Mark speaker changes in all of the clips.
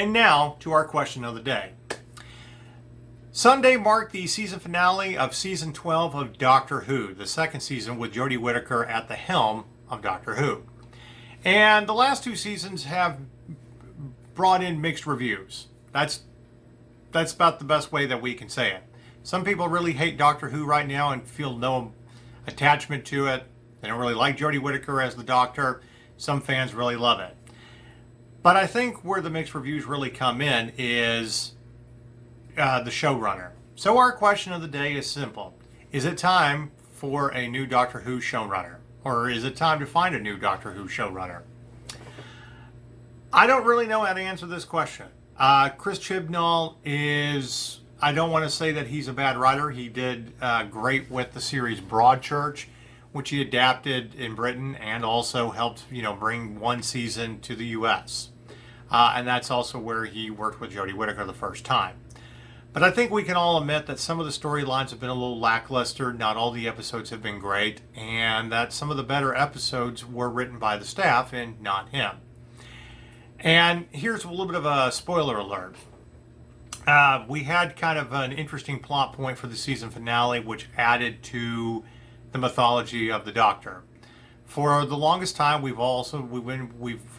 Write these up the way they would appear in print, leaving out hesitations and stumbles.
Speaker 1: And now to our question of the day. Sunday marked the season finale of season 12 of Doctor Who, the second season with Jodie Whittaker at the helm of Doctor Who. And the last two seasons have brought in mixed reviews. That's about the best way that we can say it. Some people really hate Doctor Who right now and feel no attachment to it. They don't really like Jodie Whittaker as the Doctor. Some fans really love it. But I think where the mixed reviews really come in is the showrunner. So our question of the day is simple. Is it time for a new Doctor Who showrunner? Or is it time to find a new Doctor Who showrunner? I don't really know how to answer this question. Chris Chibnall is, I don't want to say that he's a bad writer. He did great with the series Broadchurch, which he adapted in Britain and also helped, bring one season to the U.S. And that's also where he worked with Jodie Whittaker the first time. But I think we can all admit that some of the storylines have been a little lackluster. Not all the episodes have been great, and that some of the better episodes were written by the staff and not him. And here's a little bit of a spoiler alert. We had kind of an interesting plot point for the season finale, which added to the mythology of the Doctor. For the longest time, we've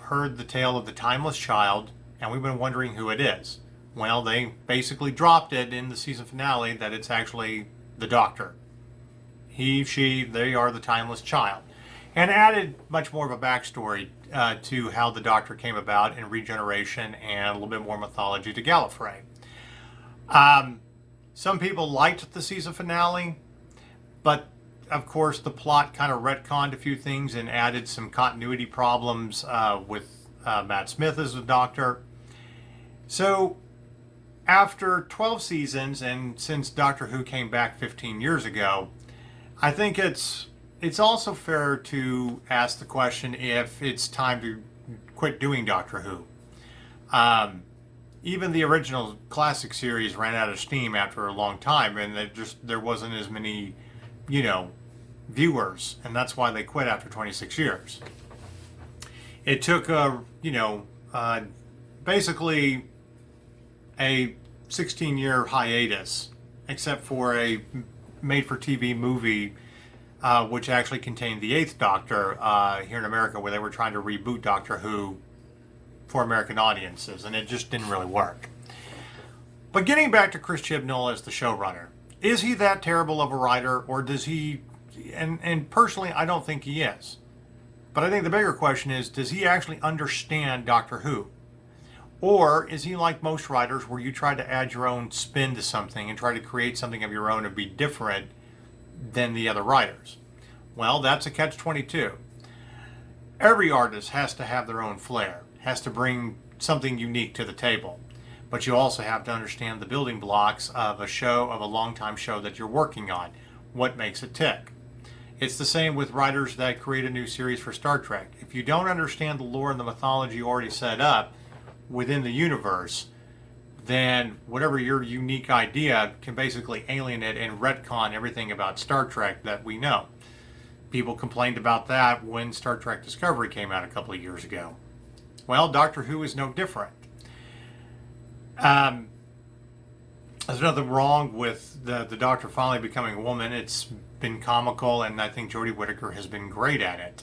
Speaker 1: heard the tale of the timeless child, and we've been wondering who it is. Well, they basically dropped it in the season finale that it's actually the Doctor. He, she, they are the timeless child. And added much more of a backstory to how the Doctor came about in regeneration and a little bit more mythology to Gallifrey. Some people liked the season finale, but of course the plot kind of retconned a few things and added some continuity problems with Matt Smith as the Doctor. So after 12 seasons, and since Doctor Who came back 15 years ago, I think it's also fair to ask the question if it's time to quit doing Doctor Who. Even the original classic series ran out of steam after a long time, and there wasn't as many, viewers, and that's why they quit after 26 years. It took basically a 16-year hiatus, except for a made-for-TV movie which actually contained the 8th Doctor here in America, where they were trying to reboot Doctor Who for American audiences, and it just didn't really work. But getting back to Chris Chibnall as the showrunner, is he that terrible of a writer, or does he, and personally I don't think he is, but I think the bigger question is, does he actually understand Doctor Who? Or is he like most writers where you try to add your own spin to something and try to create something of your own and be different than the other writers? Well, that's a catch-22. Every artist has to have their own flair, has to bring something unique to the table. But you also have to understand the building blocks of a long-time show that you're working on. What makes it tick? It's the same with writers that create a new series for Star Trek. If you don't understand the lore and the mythology already set up within the universe, then whatever your unique idea can basically alienate and retcon everything about Star Trek that we know. People complained about that when Star Trek Discovery came out a couple of years ago. Well, Doctor Who is no different. There's nothing wrong with the Doctor finally becoming a woman. It's been comical, and I think Jodie Whittaker has been great at it.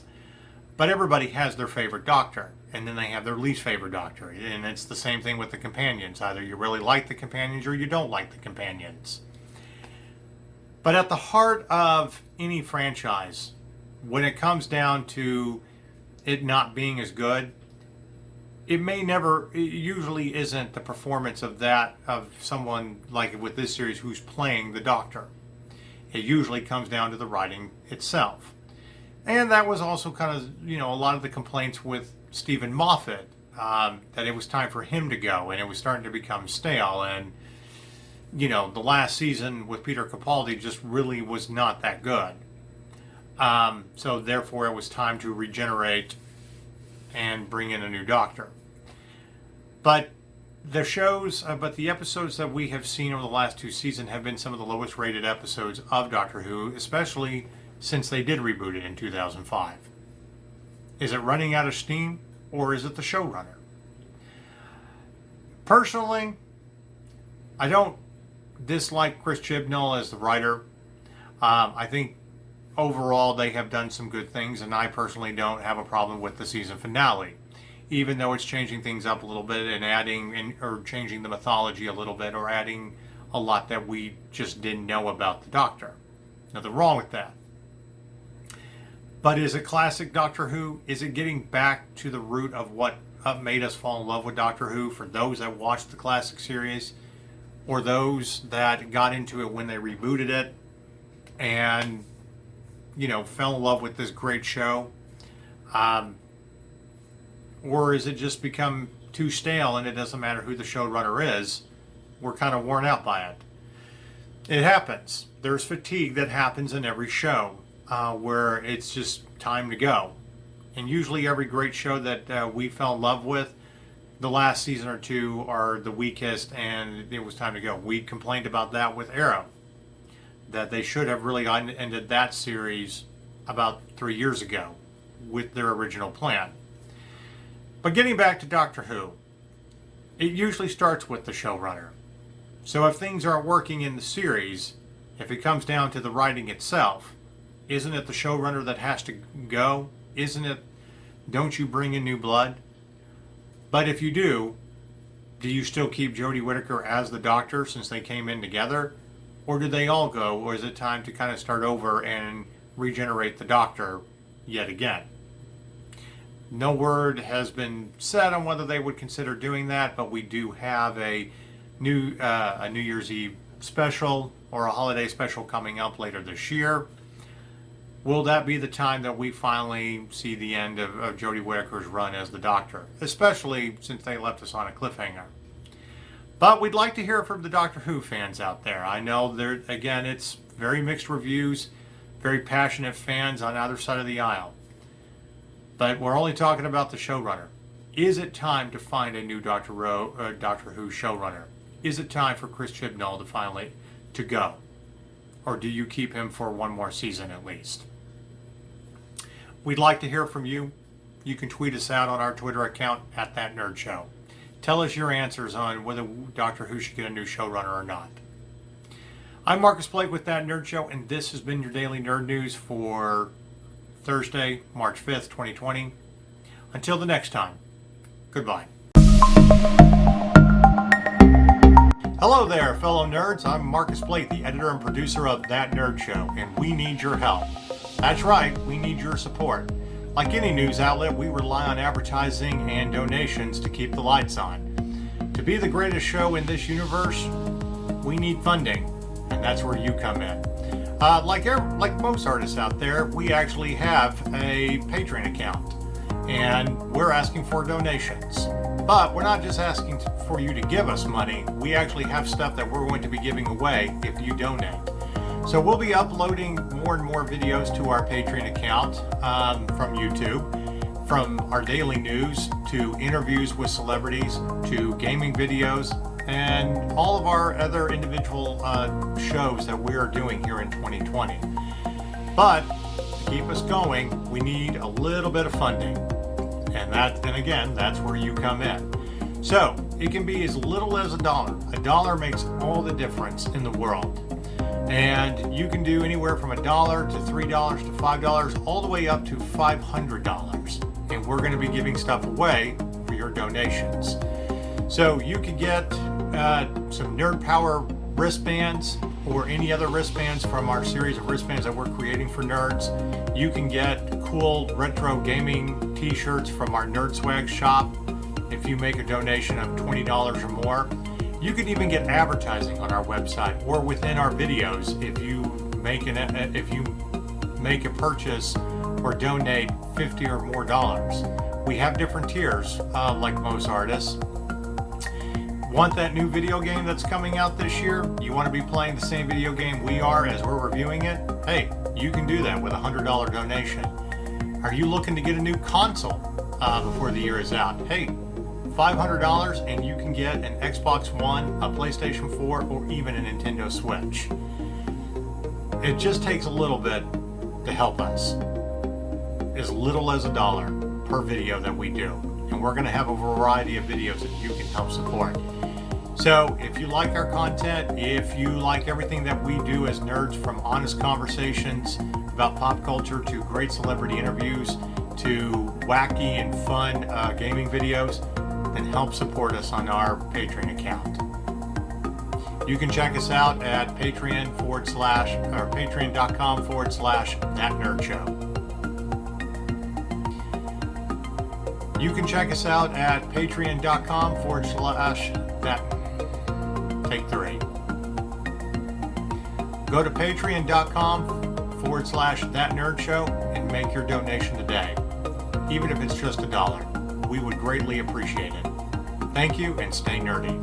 Speaker 1: But everybody has their favorite Doctor, and then they have their least favorite Doctor. And it's the same thing with the companions. Either you really like the companions or you don't like the companions. But at the heart of any franchise, when it comes down to it not being as good, it usually isn't the performance of someone like with this series who's playing the Doctor. It usually comes down to the writing itself. And that was also kind of, a lot of the complaints with Stephen Moffat, that it was time for him to go and it was starting to become stale. And, the last season with Peter Capaldi just really was not that good. So therefore it was time to regenerate and bring in a new Doctor. But the episodes that we have seen over the last two seasons have been some of the lowest rated episodes of Doctor Who, especially since they did reboot it in 2005. Is it running out of steam, or is it the showrunner? Personally, I don't dislike Chris Chibnall as the writer. I think overall they have done some good things, and I personally don't have a problem with the season finale, even though it's changing things up a little bit and adding or changing the mythology a little bit, or adding a lot that we just didn't know about the Doctor. Nothing wrong with that. But is it classic Doctor Who? Is it getting back to the root of what made us fall in love with Doctor Who, for those that watched the classic series, or those that got into it when they rebooted it and, you know, fell in love with this great show? Or is it just become too stale and it doesn't matter who the showrunner is? We're kind of worn out by it. It happens. There's fatigue that happens in every show where it's just time to go. And usually every great show that we fell in love with, the last season or two are the weakest and it was time to go. We complained about that with Arrow, that they should have really ended that series about 3 years ago with their original plan. But getting back to Doctor Who, it usually starts with the showrunner. So if things aren't working in the series, if it comes down to the writing itself, isn't it the showrunner that has to go? Isn't it, don't you bring in new blood? But if you do you still keep Jodie Whittaker as the Doctor since they came in together? Or do they all go? Or is it time to kind of start over and regenerate the Doctor yet again? No word has been said on whether they would consider doing that, but we do have a New Year's Eve special or a holiday special coming up later this year. Will that be the time that we finally see the end of Jodie Whittaker's run as the Doctor, especially since they left us on a cliffhanger? But we'd like to hear from the Doctor Who fans out there. I know there, again, it's very mixed reviews, very passionate fans on either side of the aisle. But we're only talking about the showrunner. Is it time to find a new Doctor Who showrunner? Is it time for Chris Chibnall to finally go? Or do you keep him for one more season at least? We'd like to hear from you. You can tweet us out on our Twitter account at That Nerd Show. Tell us your answers on whether Doctor Who should get a new showrunner or not. I'm Marcus Blake with That Nerd Show, and this has been your daily nerd news for Thursday, March 5th, 2020. Until the next time, goodbye. Hello there, fellow nerds. I'm Marcus Blake, the editor and producer of That Nerd Show, and we need your help. That's right, we need your support. Like any news outlet, we rely on advertising and donations to keep the lights on. To be the greatest show in this universe, we need funding, and that's where you come in. Like most artists out there, we actually have a Patreon account, and we're asking for donations. But we're not just asking for you to give us money. We actually have stuff that we're going to be giving away if you donate. So we'll be uploading more and more videos to our Patreon account from YouTube, from our daily news to interviews with celebrities to gaming videos and all of our other individual shows that we are doing here in 2020. But to keep us going, we need a little bit of funding. And again, that's where you come in. So it can be as little as $1. $1 makes all the difference in the world. And you can do anywhere from $1 to $3 to $5, all the way up to $500. And we're going to be giving stuff away for your donations. So you can get some Nerd Power wristbands or any other wristbands from our series of wristbands that we're creating for nerds. You can get cool retro gaming t-shirts from our Nerd Swag shop if you make a donation of $20 or more. You can even get advertising on our website or within our videos if you make a purchase or donate $50 or more dollars. We have different tiers, like most artists. Want that new video game that's coming out this year? You want to be playing the same video game we are as we're reviewing it? Hey, you can do that with a $100 donation. Are you looking to get a new console before the year is out? Hey, $500 and you can get an Xbox One, a PlayStation 4, or even a Nintendo Switch. It just takes a little bit to help us. As little as $1 per video that we do. And we're going to have a variety of videos that you can help support. So if you like our content, if you like everything that we do as nerds, from honest conversations about pop culture to great celebrity interviews to wacky and fun gaming videos, then help support us on our Patreon account. You can check us out at patreon.com/thatnerdshow. You can check us out at patreon.com/that. Take 3. Go to patreon.com/thatnerdshow and make your donation today. Even if it's just $1, we would greatly appreciate it. Thank you, and stay nerdy.